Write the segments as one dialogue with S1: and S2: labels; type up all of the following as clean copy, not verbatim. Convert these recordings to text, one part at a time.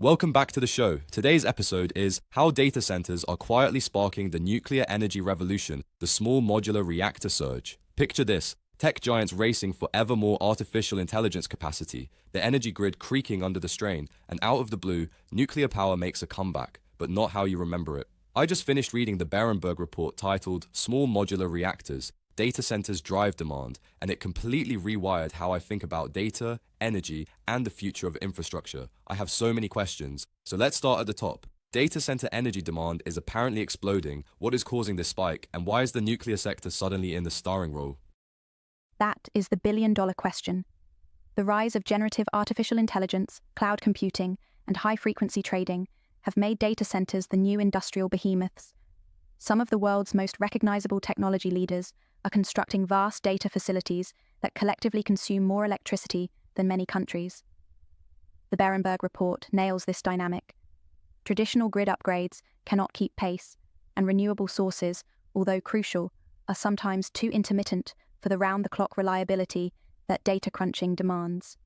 S1: Welcome back to the show. Today's episode is how data centers are quietly sparking the nuclear energy revolution, the small modular reactor surge. Picture this, tech giants racing for ever more artificial intelligence capacity, the energy grid creaking under the strain, and out of the blue, nuclear power makes a comeback, but not how you remember it. I just finished reading the Berenberg report titled Small Modular Reactors, Data Centers Drive Demand, and it completely rewired how I think about data, energy, and the future of infrastructure. I have so many questions, so let's start at the top. Data center energy demand is apparently exploding. What is causing this spike, and why is the nuclear sector suddenly in the starring role?
S2: That is the billion-dollar question. The rise of generative artificial intelligence, cloud computing, and high-frequency trading have made data centers the new industrial behemoths. Some of the world's most recognizable technology leaders are constructing vast data facilities that collectively consume more electricity than many countries. The Berenberg report nails this dynamic. Traditional grid upgrades cannot keep pace, and renewable sources, although crucial, are sometimes too intermittent for the round-the-clock reliability that data crunching demands.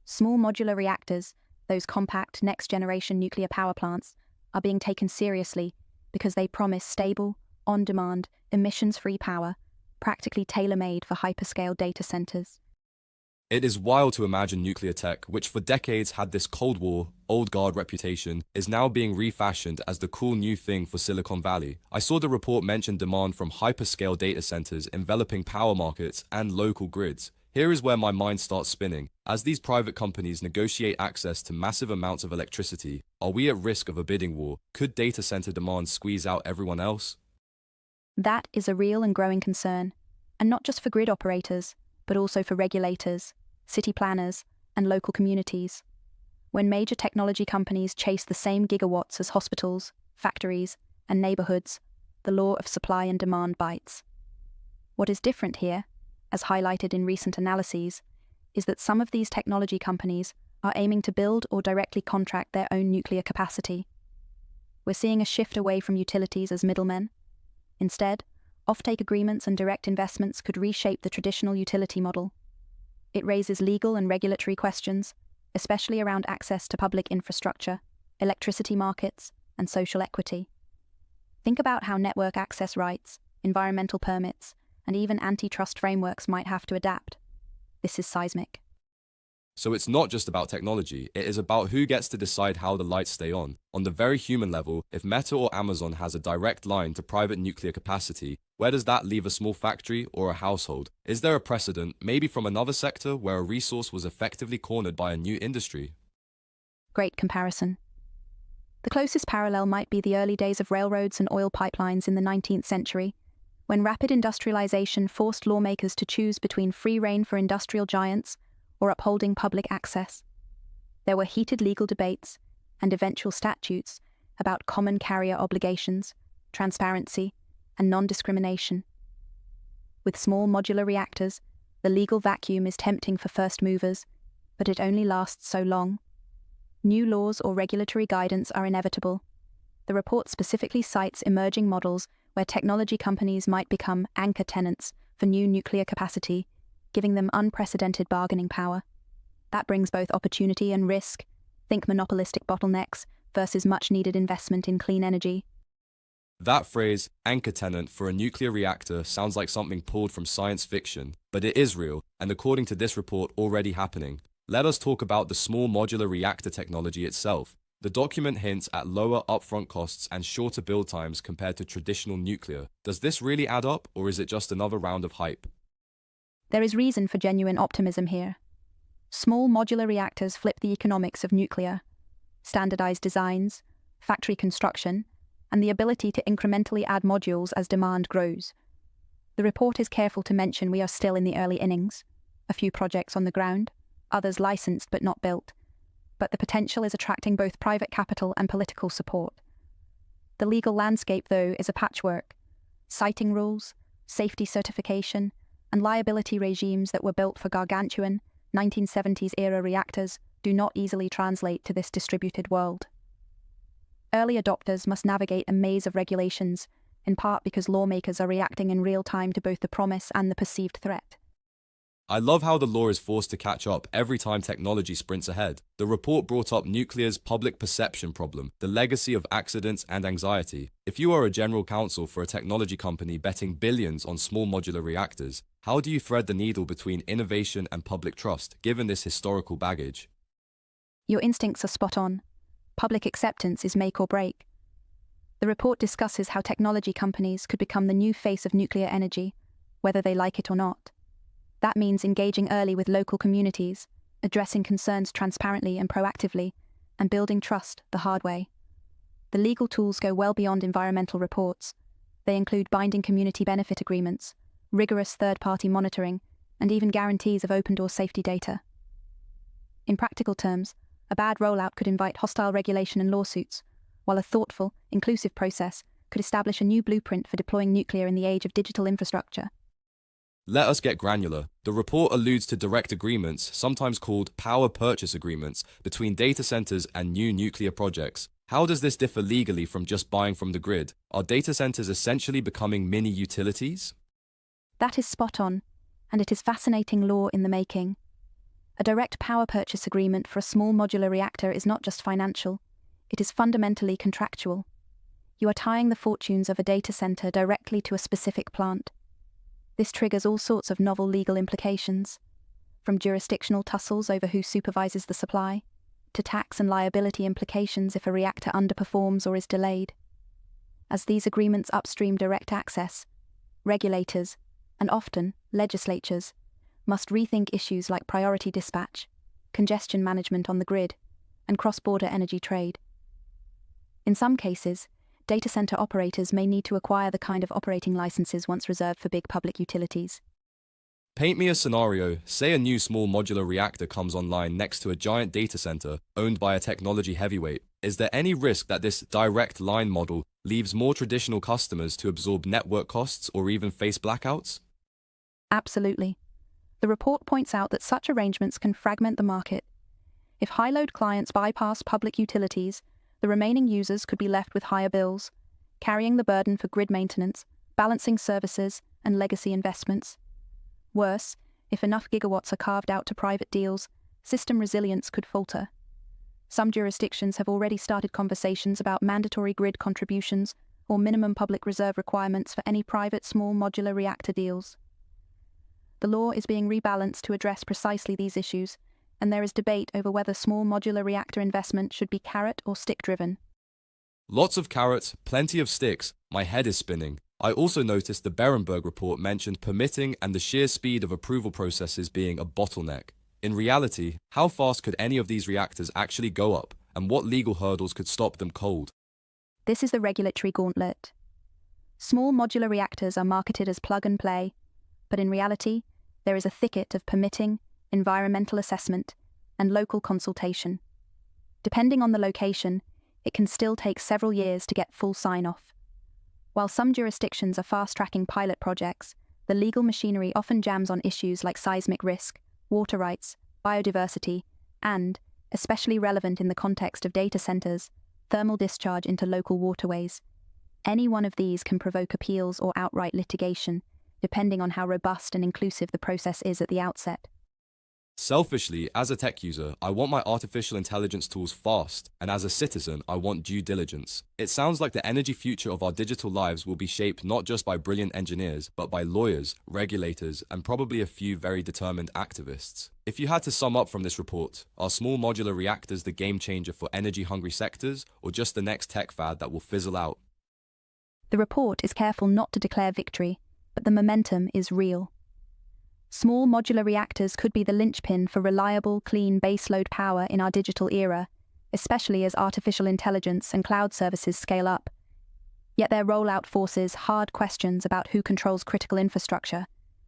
S2: Small modular reactors, those compact next-generation nuclear power plants, are being taken seriously because they promise stable, on-demand, emissions-free power, practically tailor-made for hyperscale data centers.
S1: It is wild to imagine nuclear tech, which for decades had this Cold War, old guard reputation, is now being refashioned as the cool new thing for Silicon Valley. I saw the report mention demand from hyperscale data centers enveloping power markets and local grids. Here is where my mind starts spinning. As these private companies negotiate access to massive amounts of electricity, are we at risk of a bidding war? Could data center demand squeeze out everyone else?
S2: That is a real and growing concern, and not just for grid operators, but also for regulators, city planners, and local communities. When major technology companies chase the same gigawatts as hospitals, factories, and neighborhoods, the law of supply and demand bites. What is different here, as highlighted in recent analyses, is that some of these technology companies are aiming to build or directly contract their own nuclear capacity. We're seeing a shift away from utilities as middlemen. Instead, offtake agreements and direct investments could reshape the traditional utility model. It raises legal and regulatory questions, especially around access to public infrastructure, electricity markets, and social equity. Think about how network access rights, environmental permits, and even antitrust frameworks might have to adapt. This is seismic.
S1: So it's not just about technology, it is about who gets to decide how the lights stay on. On the very human level, if Meta or Amazon has a direct line to private nuclear capacity, where does that leave a small factory or a household? Is there a precedent, maybe from another sector, where a resource was effectively cornered by a new industry?
S2: Great comparison. The closest parallel might be the early days of railroads and oil pipelines in the 19th century, when rapid industrialization forced lawmakers to choose between free rein for industrial giants or upholding public access. There were heated legal debates and eventual statutes about common carrier obligations, transparency, and non-discrimination. With small modular reactors, the legal vacuum is tempting for first movers, but it only lasts so long. New laws or regulatory guidance are inevitable. The report specifically cites emerging models where technology companies might become anchor tenants for new nuclear capacity, giving them unprecedented bargaining power. That brings both opportunity and risk. Think monopolistic bottlenecks versus much-needed investment in clean energy.
S1: That phrase, anchor tenant for a nuclear reactor, sounds like something pulled from science fiction, but it is real, and according to this report, already happening. Let us talk about the small modular reactor technology itself. The document hints at lower upfront costs and shorter build times compared to traditional nuclear. Does this really add up, or is it just another round of hype?
S2: There is reason for genuine optimism here. Small modular reactors flip the economics of nuclear. Standardized designs, factory construction, and the ability to incrementally add modules as demand grows. The report is careful to mention we are still in the early innings. A few projects on the ground, others licensed but not built. But the potential is attracting both private capital and political support. The legal landscape, though, is a patchwork. Siting rules, safety certification, and liability regimes that were built for gargantuan 1970s-era reactors do not easily translate to this distributed world. Early adopters must navigate a maze of regulations, in part because lawmakers are reacting in real time to both the promise and the perceived threat.
S1: I love how the law is forced to catch up every time technology sprints ahead. The report brought up nuclear's public perception problem, the legacy of accidents and anxiety. If you are a general counsel for a technology company betting billions on small modular reactors, how do you thread the needle between innovation and public trust, given this historical baggage?
S2: Your instincts are spot on. Public acceptance is make or break. The report discusses how technology companies could become the new face of nuclear energy, whether they like it or not. That means engaging early with local communities, addressing concerns transparently and proactively, and building trust the hard way. The legal tools go well beyond environmental reports. They include binding community benefit agreements, rigorous third-party monitoring, and even guarantees of open-door safety data. In practical terms, a bad rollout could invite hostile regulation and lawsuits, while a thoughtful, inclusive process could establish a new blueprint for deploying nuclear in the age of digital infrastructure.
S1: Let us get granular. The report alludes to direct agreements, sometimes called power purchase agreements, between data centers and new nuclear projects. How does this differ legally from just buying from the grid? Are data centers essentially becoming mini utilities?
S2: That is spot on, and it is fascinating law in the making. A direct power purchase agreement for a small modular reactor is not just financial, it is fundamentally contractual. You are tying the fortunes of a data center directly to a specific plant. This triggers all sorts of novel legal implications, from jurisdictional tussles over who supervises the supply, to tax and liability implications if a reactor underperforms or is delayed. As these agreements upstream direct access, regulators, and often legislatures, must rethink issues like priority dispatch, congestion management on the grid, and cross-border energy trade. In some cases, data center operators may need to acquire the kind of operating licenses once reserved for big public utilities.
S1: Paint me a scenario. Say a new small modular reactor comes online next to a giant data center owned by a technology heavyweight. Is there any risk that this direct line model leaves more traditional customers to absorb network costs or even face blackouts?
S2: Absolutely. The report points out that such arrangements can fragment the market. If high-load clients bypass public utilities, the remaining users could be left with higher bills, carrying the burden for grid maintenance, balancing services, and legacy investments. Worse, if enough gigawatts are carved out to private deals, system resilience could falter. Some jurisdictions have already started conversations about mandatory grid contributions or minimum public reserve requirements for any private small modular reactor deals. The law is being rebalanced to address precisely these issues, and there is debate over whether small modular reactor investment should be carrot or stick-driven.
S1: Lots of carrots, plenty of sticks. My head is spinning. I also noticed the Berenberg report mentioned permitting and the sheer speed of approval processes being a bottleneck. In reality, how fast could any of these reactors actually go up, and what legal hurdles could stop them cold?
S2: This is the regulatory gauntlet. Small modular reactors are marketed as plug-and-play, but in reality, there is a thicket of permitting, environmental assessment, and local consultation. Depending on the location, it can still take several years to get full sign-off. While some jurisdictions are fast-tracking pilot projects, the legal machinery often jams on issues like seismic risk, water rights, biodiversity, and, especially relevant in the context of data centers, thermal discharge into local waterways. Any one of these can provoke appeals or outright litigation, depending on how robust and inclusive the process is at the outset.
S1: Selfishly, as a tech user, I want my artificial intelligence tools fast, and as a citizen, I want due diligence. It sounds like the energy future of our digital lives will be shaped not just by brilliant engineers, but by lawyers, regulators, and probably a few very determined activists. If you had to sum up from this report, are small modular reactors the game changer for energy-hungry sectors, or just the next tech fad that will fizzle out?
S2: The report is careful not to declare victory, but the momentum is real. Small modular reactors could be the linchpin for reliable, clean baseload power in our digital era, especially as artificial intelligence and cloud services scale up. Yet their rollout forces hard questions about who controls critical infrastructure,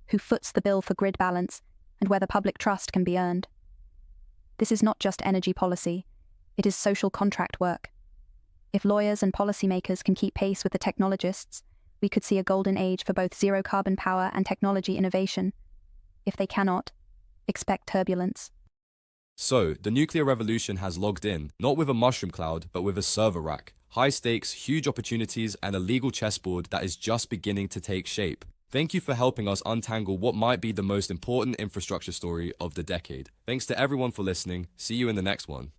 S2: who foots the bill for grid balance, and whether public trust can be earned. This is not just energy policy, it is social contract work. If lawyers and policymakers can keep pace with the technologists, we could see a golden age for both zero-carbon power and technology innovation. If they cannot, expect turbulence.
S1: So, the nuclear revolution has logged in, not with a mushroom cloud, but with a server rack. High stakes, huge opportunities, and a legal chessboard that is just beginning to take shape. Thank you for helping us untangle what might be the most important infrastructure story of the decade. Thanks to everyone for listening. See you in the next one.